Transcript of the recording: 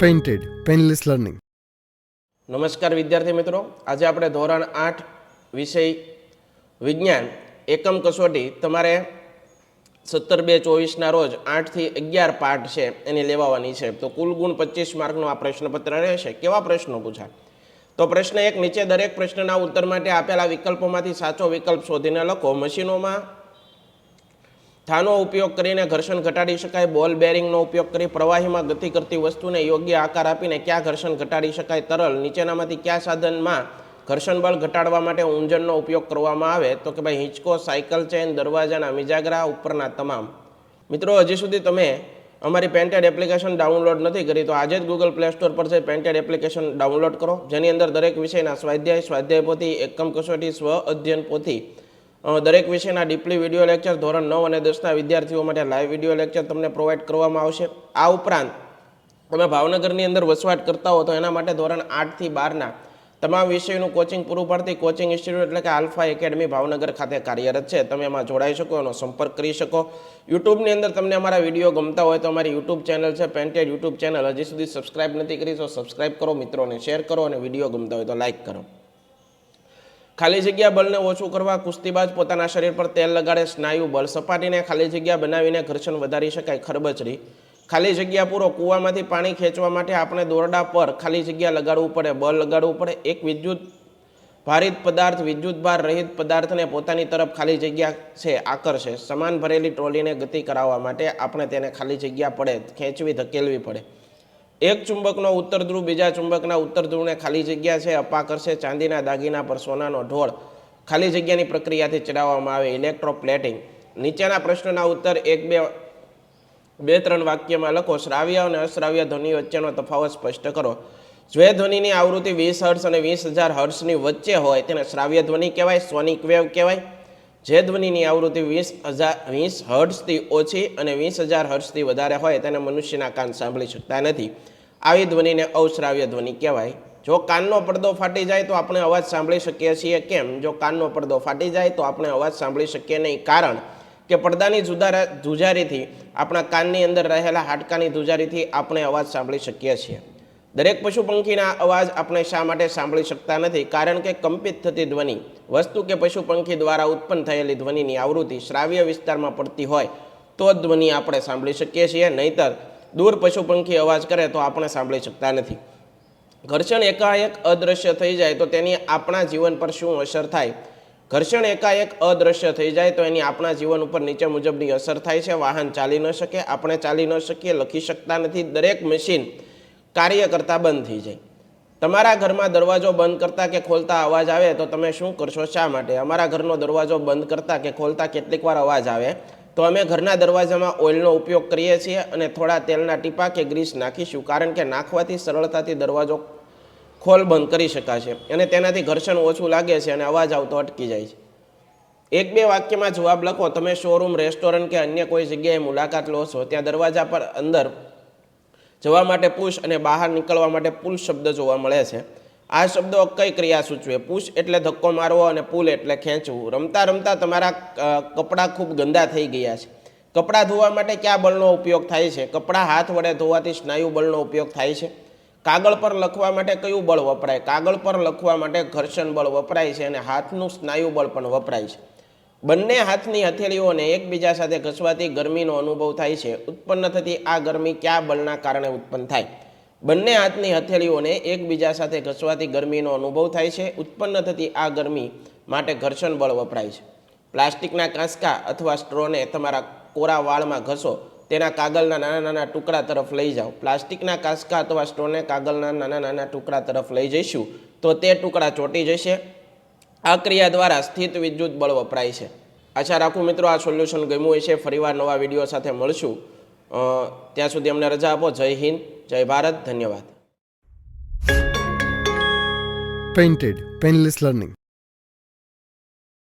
Painted painless learning. નમસ્કાર વિદ્યાર્થી મિત્રો, આજે આપણે ધોરણ 8 વિષય વિજ્ઞાન એકમ કસોટી તમારે 17/2/24ના રોજ 8 થી 11 પાઠ છે એની લેવાની છે. તો કુલ ગુણ 25 માર્કનો આ પ્રશ્નપત્ર રહેશે. કેવા પ્રશ્નો પૂછાય? તો પ્રશ્ન 1, નીચે દરેક પ્રશ્નના ઉત્તર માટે આપેલા વિકલ્પોમાંથી સાચો વિકલ્પ શોધીને લખો. મશીનોમાં થાનો ઉપયોગ કરીને ઘર્ષણ ઘટાડી શકાય. બોલ બેરિંગનો ઉપયોગ કરી પ્રવાહીમાં ગતિ કરતી વસ્તુને યોગ્ય આકાર આપીને ક્યાં ઘર્ષણ ઘટાડી શકાય? તરલ. નીચેનામાંથી કયા સાધનમાં ઘર્ષણ બળ ઘટાડવા માટે ઊંજણનો ઉપયોગ કરવામાં આવે? તો કે ભાઈ હિંચકો, સાયકલ ચેન, દરવાજાના મિજાગરા, ઉપરના તમામ. મિત્રો, હજી સુધી તમે અમારી પેઇન્ટેડ એપ્લિકેશન ડાઉનલોડ નથી કરી તો આજે જ ગૂગલ પ્લે સ્ટોર પર જઈ પેઇન્ટેડ એપ્લિકેશન ડાઉનલોડ કરો, જેની અંદર દરેક વિષયના સ્વાધ્યાય પોથી, એકમ કસોટી, સ્વ અધ્યયન પોથી, દરેક વિષયના ડીપલી વિડીયો લેક્ચર ધોરણ 9 અને 10ના વિદ્યાર્થીઓ માટે લાઈવ વિડીયો લેક્ચર તમને પ્રોવાઈડ કરવામાં આવશે. આ ઉપરાંત તમે ભાવનગરની અંદર વસવાટ કરતા હો તો એના માટે ધોરણ 8 થી 12ના તમામ વિષયનું કોચિંગ પૂરું પાડતી કોચિંગ ઇન્સ્ટિટ્યૂટ એટલે કે આલ્ફા એકેડમી ભાવનગર ખાતે કાર્યરત છે. તમે એમાં જોડાઈ શકો, એનો સંપર્ક કરી શકો. યુટ્યુબની અંદર તમને અમારા વિડીયો ગમતા હોય તો અમારી યુટ્યુબ ચેનલ છે પેઇન્ટેડ યુટ્યુબ ચેનલ. હજી સુધી સબસ્ક્રાઇબ નથી કરી તો સબસ્ક્રાઇબ કરો, મિત્રોને શેર કરો અને વિડીયો ગમતા હોય તો લાઇક કરો. ખાલી જગ્યા બળને ઓછું કરવા કુસ્તીબાજ પોતાના શરીર પર તેલ લગાડે. સ્નાયુ બળ. સપાટીને ખાલી જગ્યા બનાવીને ઘર્ષણ વધારી શકાય. ખરબચડી. ખાલી જગ્યા પૂરો. કૂવામાંથી પાણી ખેંચવા માટે આપણે દોરડા પર ખાલી જગ્યા લગાડવું પડે, બળ લગાડવું પડે. એક વિદ્યુત ભારિત પદાર્થ વિદ્યુત ભાર રહિત પદાર્થને પોતાની તરફ ખાલી જગ્યા છે આકર્ષે. સમાન ભરેલી ટ્રોલીને ગતિ કરાવવા માટે આપણે તેને ખાલી જગ્યા પડે ખેંચવી ધકેલવી પડે. એક ચુંબકનો ઉત્તર ધ્રુવ બીજા ચુંબકના ઉત્તર ધ્રુવને ખાલી જગ્યા છે અપાકર્ષે. ચાંદીના દાગીના પર સોનાનો ઢોળ ખાલી જગ્યાની પ્રક્રિયાથી ચડાવવામાં આવે. ઇલેક્ટ્રોપ્લેટિંગ. નીચેના પ્રશ્નના ઉત્તર 1-2-3 વાક્યમાં લખો. શ્રાવ્ય અને અશ્રાવ્ય ધ્વનિ વચ્ચેનો તફાવત સ્પષ્ટ કરો. જે ધ્વનિની આવૃત્તિ 20 હર્ટ્ઝ અને 20,000 હર્ટ્ઝની વચ્ચે હોય તેને શ્રાવ્ય ધ્વનિ કહેવાય, સોનિક વેવ કહેવાય. જે ધ્વનિની આવૃત્તિ 20 હર્ટ્ઝથી ઓછી અને 20,000 હર્ટ્ઝથી વધારે હોય તેને મનુષ્યના કાન સાંભળી શકતા નથી. આવી ધ્વનિને અશ્રાવ્ય ધ્વનિ કહેવાય. જો કાનનો પડદો ફાટી જાય તો આપણે અવાજ સાંભળી શકીએ છીએ. કેમ? જો કાનનો પડદો ફાટી જાય તો આપણે અવાજ સાંભળી શકીએ નહીં, કારણ કે પડદાની ધુજારીથી આપણા કાનની અંદર રહેલા હાડકાની ધુજારીથી આપણે અવાજ સાંભળી શકીએ છીએ. દરેક પશુ પંખીના અવાજ આપણે શા માટે સાંભળી શકતા નથી? કારણ કે કંપિત થતી ધ્વનિ વસ્તુ કે પશુ પંખી દ્વારા ઉત્પન્ન થયેલી ધ્વનિની આવૃત્તિ શ્રાવ્ય વિસ્તારમાં પડતી હોય તો જ ધ્વનિ આપણે સાંભળી શકીએ છીએ, નહીતર દૂર પશુ પંખી અવાજ કરે તો આપણે સાંભળી શકતા નથી. ઘર્ષણ એકાએક અદૃશ્ય થઈ જાય તો તેની આપણા જીવન પર શું અસર થાય? ઘર્ષણ એકાએક અદૃશ્ય થઈ જાય તો એની આપણા જીવન ઉપર નીચે મુજબની અસર થાય છે. વાહન ચાલી ન શકે, આપણે ચાલી ન શકીએ, લખી શકતા નથી, દરેક મશીન કાર્ય કરતા બંધ થઈ જાય. તમારા ઘરમાં દરવાજો બંધ કરતા કે ખોલતા અવાજ આવે તો તમે શું કરશો? શા માટે? અમારા ઘરનો દરવાજો બંધ કરતા કે ખોલતા કેટલીક વાર અવાજ આવે તો અમે ઘરના દરવાજામાં ઓઇલનો ઉપયોગ કરીએ છીએ અને થોડા તેલના ટીપા કે ગ્રીસ નાખીશું, કારણ કે નાખવાથી સરળતાથી દરવાજો ખોલ બંધ કરી શકાશે અને તેનાથી ઘર્ષણ ઓછું લાગે છે અને અવાજ આવતો અટકી જાય છે. 1-2 વાક્યમાં જવાબ લખો. તમે શોરૂમ, રેસ્ટોરન્ટ કે અન્ય કોઈ જગ્યાએ મુલાકાત લો છો, ત્યાં દરવાજા પર અંદર જવા માટે પુશ અને બહાર નીકળવા માટે પુલ શબ્દ જોવા મળે છે. આ શબ્દો કઈ ક્રિયા સૂચવે? પુશ એટલે ધક્કો મારવો અને પુલ એટલે ખેંચવું. રમતા રમતા તમારા કપડાં ખૂબ ગંદા થઈ ગયા છે. કપડાં ધોવા માટે કયા બળનો ઉપયોગ થાય છે? કપડાં હાથ વડે ધોવાથી સ્નાયુ બળનો ઉપયોગ થાય છે. કાગળ પર લખવા માટે કયું બળ વપરાય? કાગળ પર લખવા માટે ઘર્ષણ બળ વપરાય છે અને હાથનું સ્નાયુ બળ પણ વપરાય છે. બંને હાથની હથેળીઓને એકબીજા સાથે ઘસવાથી ગરમીનો અનુભવ થાય છે. ઉત્પન્ન થતી આ ગરમી કયા બળના કારણે ઉત્પન્ન થાય? બંને હાથની હથેળીઓને એકબીજા સાથે ઘસવાથી ગરમીનો અનુભવ થાય છે. ઉત્પન્ન થતી આ ગરમી માટે ઘર્ષણ બળ વપરાય છે. પ્લાસ્ટિકના કાંસકા અથવા સ્ટ્રોને તમારા કોરા વાળમાં ઘસો, તેના કાગળના નાના નાના ટુકડા તરફ લઈ જાઓ. પ્લાસ્ટિકના કાંસકા અથવા સ્ટ્રોને કાગળના નાના નાના ટુકડા તરફ લઈ જઈશું તો તે ટુકડા ચોંટી જશે. આ ક્રિયા દ્વારા સ્થિત વિદ્યુત બળ વપરાય છે. આશા રાખું મિત્રો આ સોલ્યુશન ગમ્યું હશે. ફરીવાર નવા વિડીયો સાથે મળશું. ત્યાં સુધી અમને રજા આપો. જય હિન્દ, જય ભારત, ધન્યવાદ. Painted painless learning.